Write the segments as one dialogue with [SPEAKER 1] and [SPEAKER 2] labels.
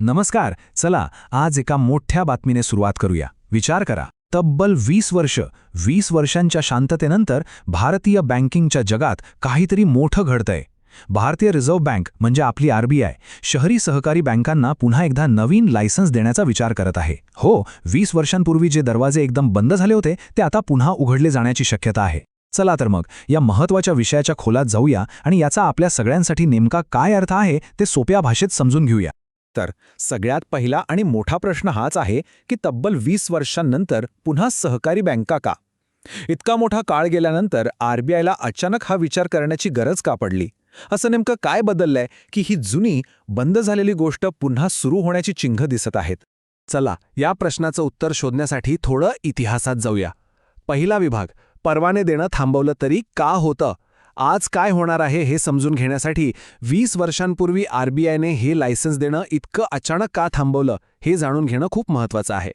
[SPEAKER 1] नमस्कार. चला आज एका मोठ्या बातमीने सुरुवात करूया. विचार करा, तब्बल 20 वर्षांच्या शांततेनंतर भारतीय बँकिंगच्या जगात काहीतरी मोठं घडतंय. भारतीय रिझर्व्ह बँक म्हणजे आपली आरबीआय शहरी सहकारी बँकांना पुन्हा एकदा नवीन लायसन्स देण्याचा विचार करत आहे. हो, 20 वर्षांपूर्वी जे दरवाजे एकदम बंद झाले होते ते आता पुन्हा उघडले जाण्याची शक्यता आहे. चला तर मग या महत्त्वाच्या विषयाच्या खोलात जाऊया आणि याचा आपल्या सगळ्यांसाठी नेमका काय अर्थ आहे ते सोप्या भाषेत समजून घेऊया.
[SPEAKER 2] तर सगळ्यात पहिला आणि मोठा प्रश्न हाच आहे की तब्बल 20 वर्षांनंतर पुन्हा सहकारी बँका का? इतका मोठा काळ गेल्यानंतर आरबीआयला अचानक हा विचार करण्याची गरज का पडली? असं नेमकं काय बदललंय की ही जुनी बंद झालेली गोष्ट पुन्हा सुरू होण्याची चिन्ह दिसत आहेत? चला या प्रश्नाचं उत्तर शोधण्यासाठी थोडं इतिहासात जाऊया. पहिला विभाग, परवाने देणं थांबवलं तरी का होतं? आज काय होणार आहे हे समजून घेण्यासाठी 20 वर्षांपूर्वी आरबीआयने हे लायसन्स देणं इतकं अचानक का थांबवलं हे जाणून घेणं खूप महत्त्वाचं आहे.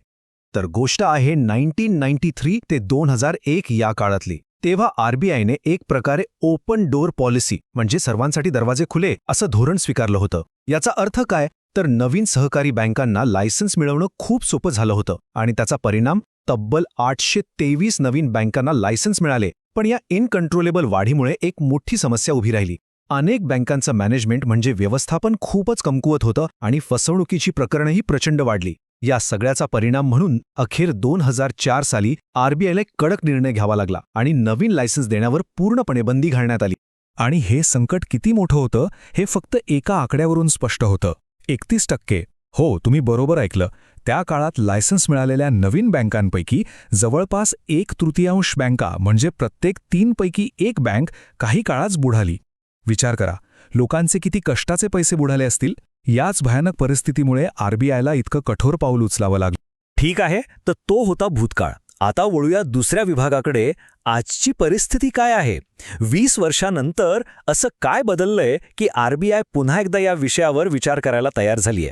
[SPEAKER 3] तर गोष्ट आहे 1993 ते 2001 या काळातली. तेव्हा आरबीआयने एक प्रकारे ओपन डोअर पॉलिसी म्हणजे सर्वांसाठी दरवाजे खुले असं धोरण स्वीकारलं होतं. याचा अर्थ काय? तर नवीन सहकारी बँकांना लायसन्स मिळवणं खूप सोपं झालं होतं आणि त्याचा परिणाम तब्बल 823 नवीन बँकांना लायसन्स मिळाले. पण या इनकंट्रोलेबल वाढीमुळे एक मोठी समस्या उभी राहिली. अनेक बँकांचं मॅनेजमेंट म्हणजे व्यवस्थापन खूपच कमकुवत होतं आणि फसवणुकीची प्रकरणंही प्रचंड वाढली. या सगळ्याचा परिणाम म्हणून अखेर 2004 साली आरबीआयला कडक निर्णय घ्यावा लागला आणि नवीन लायसन्स देण्यावर पूर्णपणे बंदी घालण्यात आली.
[SPEAKER 1] आणि हे संकट किती मोठं होतं हे फक्त एका आकड्यावरून स्पष्ट होतं. 31%. हो, तुम्ही बरोबर ऐकलं. त्या काळात लायसन्स मिळालेल्या नवीन बँकांपैकी जवळपास 1/3 बँका म्हणजे प्रत्येक 3 पैकी 1 बँक काही काळाच बुडाली. विचार करा, लोकांचे किती कष्टाचे पैसे बुडाले असतील. याच भयानक परिस्थितीमुळे आरबीआयला इतकं कठोर पाऊल उचलावं लागलं.
[SPEAKER 4] ठीक आहे, तर तो होता भूतकाळ. आता वळूया दुसऱ्या विभागाकडे. आजची परिस्थिती काय आहे? 20 वर्षांनंतर असं काय बदललंय की आरबीआय पुन्हा एकदा या विषयावर विचार करायला तयार झालीय?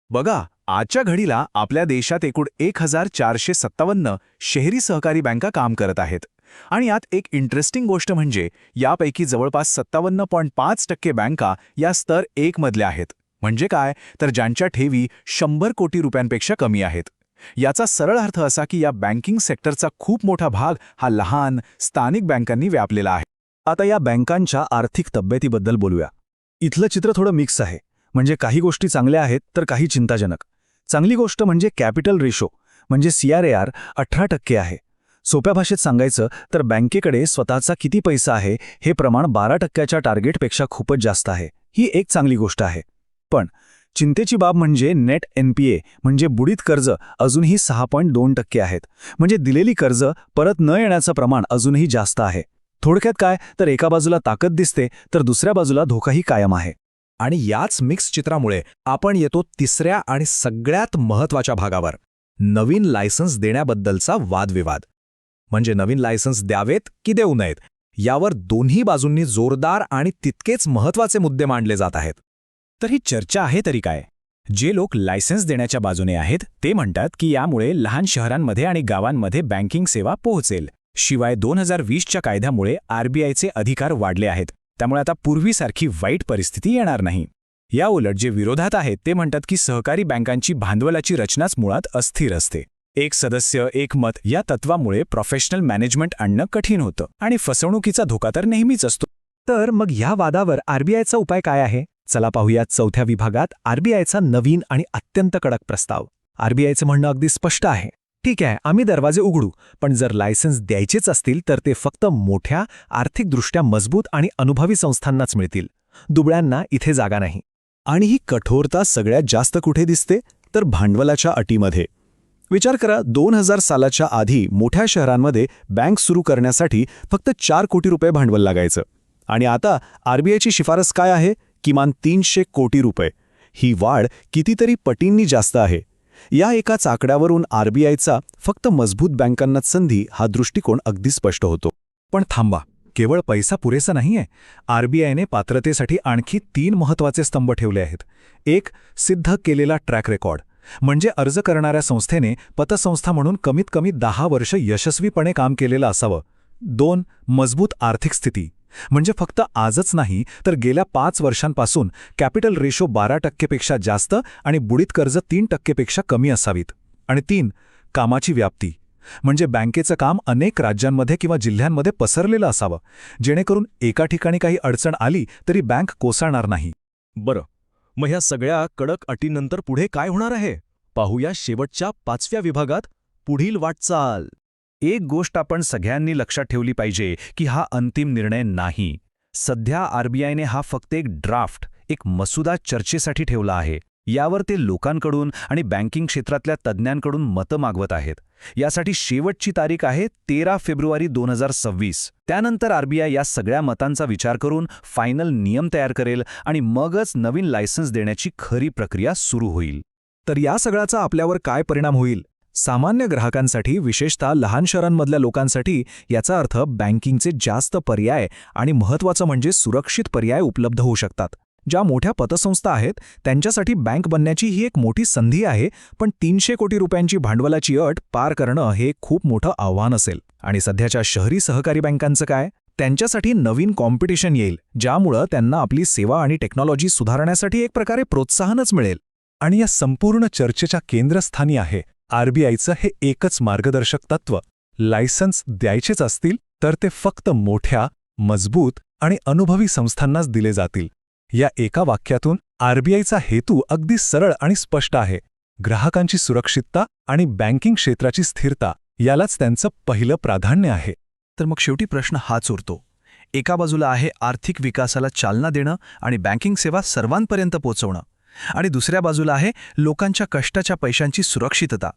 [SPEAKER 1] बघा, आजच्या घडीला आपल्या देशात एकूण 1457 शहरी सहकारी बँका काम करत आहेत. आणि यात एक इंटरेस्टिंग गोष्ट म्हणजे यापैकी जवळपास 57.5% बँका या स्तर 1 मधल्या आहेत. म्हणजे काय? तर ज्यांच्या ठेवी 100 कोटी रुपयांपेक्षा कमी आहेत. याचा सरळ अर्थ असा की या बँकिंग सेक्टरचा खूप मोठा भाग हा लहान स्थानिक बँकांनी व्यापलेला आहे.
[SPEAKER 3] आता या बँकांच्या आर्थिक तब्येतीबद्दल बोलूया. इथलं चित्र थोडं मिक्स आहे. म्हणजे काही गोष्टी चांगल्या आहेत तर काही चिंताजनक. चांगली गोष्ट म्हणजे कॅपिटल रेशो म्हणजे CRAR 18% आहे. सोप्या भाषेत सांगायचं तर बँकेकडे स्वतःचा किती पैसा आहे हे प्रमाण 12%च्या टार्गेटपेक्षा खूपच जास्त आहे. ही एक चांगली गोष्ट आहे. पण चिंतेची बाब म्हणजे नेट NPA म्हणजे बुडीत कर्ज अजूनही 6.2% आहेत. म्हणजे दिलेली कर्ज परत न येण्याचं प्रमाण अजूनही जास्त आहे. थोडक्यात काय, तर एका बाजूला ताकद दिसते तर दुसऱ्या बाजूला धोकाही कायम आहे.
[SPEAKER 2] आणि याच मिक्स चित्रामुळे आपण येतो तिसऱ्या आणि सगळ्यात महत्त्वाच्या भागावर, नवीन लायसन्स देण्याबद्दलचा वादविवाद. म्हणजे नवीन लायसन्स द्यावेत की देऊ नयेत यावर दोन्ही बाजूंनी जोरदार आणि तितकेच महत्त्वाचे मुद्दे मांडले जात आहेत.
[SPEAKER 1] तर ही चर्चा आहे तरी काय? जे लोक लायसन्स देण्याच्या बाजूने आहेत ते म्हणतात की यामुळे लहान शहरांमध्ये आणि गावांमध्ये बँकिंग सेवा पोहोचेल. शिवाय 2020च्या कायद्यामुळे आरबीआयचे अधिकार वाढले आहेत. त्यामुळे आता पूर्वीसारखी वाईट परिस्थिती येणार नाही. या उलट जे विरोधात आहेत ते म्हणतात की सहकारी बँकांची भांडवलाची रचनाच मुळात अस्थिर असते. एक सदस्य एक मत या तत्वामुळे प्रोफेशनल मॅनेजमेंट आणणं कठीण होतं आणि फसवणुकीचा धोका तर नेहमीच असतो.
[SPEAKER 3] तर मग ह्या वादावर आरबीआयचा उपाय काय आहे? चला पाहूयात चौथ्या विभागात आरबीआयचा नवीन आणि अत्यंत कडक प्रस्ताव. आरबीआयचं म्हणणं अगदी स्पष्ट आहे. ठीक आहे, आम्ही दरवाजे उघडू, पण जर लायसन्स द्यायचेच असतील तर ते फक्त मोठ्या, आर्थिकदृष्ट्या मजबूत आणि अनुभवी संस्थांनाच मिळतील. दुबळ्यांना इथे जागा नाही.
[SPEAKER 2] आणि ही कठोरता सगळ्यात जास्त कुठे दिसते? तर भांडवलाच्या अटीमध्ये. विचार करा, 2000 सालाच्या आधी मोठ्या शहरांमध्ये बँक सुरू करण्यासाठी फक्त 4 कोटी रुपये भांडवल लागायचं. आणि आता आरबीआयची शिफारस काय आहे? किमान 300 कोटी रुपये. ही वाढ कितीतरी पटींनी जास्त आहे. या एकाच आकड्यावरून आरबीआयचा फक्त मजबूत बँकांनाच संधी हा दृष्टिकोन अगदी स्पष्ट होतो.
[SPEAKER 1] पण थांबा, केवळ पैसा पुरेसा नाहीये. आरबीआयने पात्रतेसाठी आणखी 3 महत्त्वाचे स्तंभ ठेवले आहेत. 1. सिद्ध केलेला ट्रॅक रेकॉर्ड म्हणजे अर्ज करणाऱ्या संस्थेने पतसंस्था म्हणून कमीत कमी 10 वर्ष यशस्वीपणे काम केलेलं असावं. 2. मजबूत आर्थिक स्थिती म्हणजे फक्त आजच नाही तर गेल्या 5 वर्षांपासून कॅपिटल रेशो 12% जास्त आणि बुडीत कर्ज 3% कमी असावीत. आणि 3. कामाची व्याप्ती. म्हणजे बँकेचं काम अनेक राज्यांमध्ये किंवा जिल्ह्यांमध्ये पसरलेलं असावं, जेणेकरून एका ठिकाणी काही अडचण आली तरी बँक कोसळणार नाही.
[SPEAKER 5] बरं, मग ह्या सगळ्या कडक अटींनंतर पुढे काय होणार आहे? पाहूया शेवटच्या 5व्या विभागात पुढील वाटचाल.
[SPEAKER 3] एक गोष्ट आपण सगळ्यांनी लक्षात ठेवली पाहिजे की हा अंतिम निर्णय नाही. सध्या आरबीआयने हा फक्त एक ड्राफ्ट, एक मसुदा चर्चेसाठी ठेवला आहे. यावर ते लोकांकडून आणि बँकिंग क्षेत्रातल्या तज्ज्ञांकडून मतं मागवत आहेत. यासाठी शेवटची तारीख आहे 13 फेब्रुवारी 2026. त्यानंतर आरबीआय या सगळ्या मतांचा विचार करून फायनल नियम तयार करेल आणि मगच नवीन लायसन्स देण्याची खरी प्रक्रिया सुरू होईल.
[SPEAKER 1] तर या सगळ्याचा आपल्यावर काय परिणाम होईल? सामान्य ग्राहकांसाठी, विशेषतः लहान शहरांमधल्या लोकांसाठी याचा अर्थ बँकिंगचे जास्त पर्याय आणि महत्त्वाचं म्हणजे सुरक्षित पर्याय उपलब्ध होऊ शकतात. ज्या मोठ्या पतसंस्था आहेत त्यांच्यासाठी बँक बनण्याची ही एक मोठी संधी आहे, पण 300 कोटी रुपयांची भांडवलाची अट पार करणं हे खूप मोठं आव्हान असेल. आणि सध्याच्या शहरी सहकारी बँकांचं काय? त्यांच्यासाठी नवीन कॉम्पिटिशन येईल, ज्यामुळं त्यांना आपली सेवा आणि टेक्नॉलॉजी सुधारण्यासाठी एक प्रकारे प्रोत्साहनच मिळेल. आणि या संपूर्ण चर्चेच्या केंद्रस्थानी आहे आरबीआयचं हे एकच मार्गदर्शक तत्त्व: लायसन्स द्यायचेच असतील तर ते फक्त मोठ्या, मजबूत आणि अनुभवी संस्थांनाच दिले जातील. या एका वाक्यातून आरबीआयचा हेतू अगदी सरळ आणि स्पष्ट आहे: ग्राहकांची सुरक्षितता आणि बँकिंग क्षेत्राची स्थिरता यालाच त्यांचं पहिलं प्राधान्य आहे.
[SPEAKER 3] तर मग शेवटी प्रश्न हाच उरतो. एका बाजूला आहे आर्थिक विकासाला चालना देणं आणि बँकिंग सेवा सर्वांपर्यंत पोहोचवणं, आणि दुसऱ्या बाजूला आहे लोकांच्या कष्टाच्या पैशांची सुरक्षितता.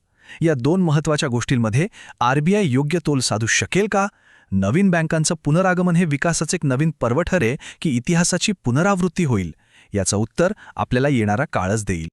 [SPEAKER 3] या 2 महत्त्वाच्या गोष्टींमध्ये आरबीआय योग्य तोल साधू शकेल का? नवीन बँकांचं पुनरागमन हे विकासाचे एक नवीन पर्व ठरे की इतिहासाची पुनरावृत्ती होईल? याचं उत्तर आपल्याला येणारा काळच देईल.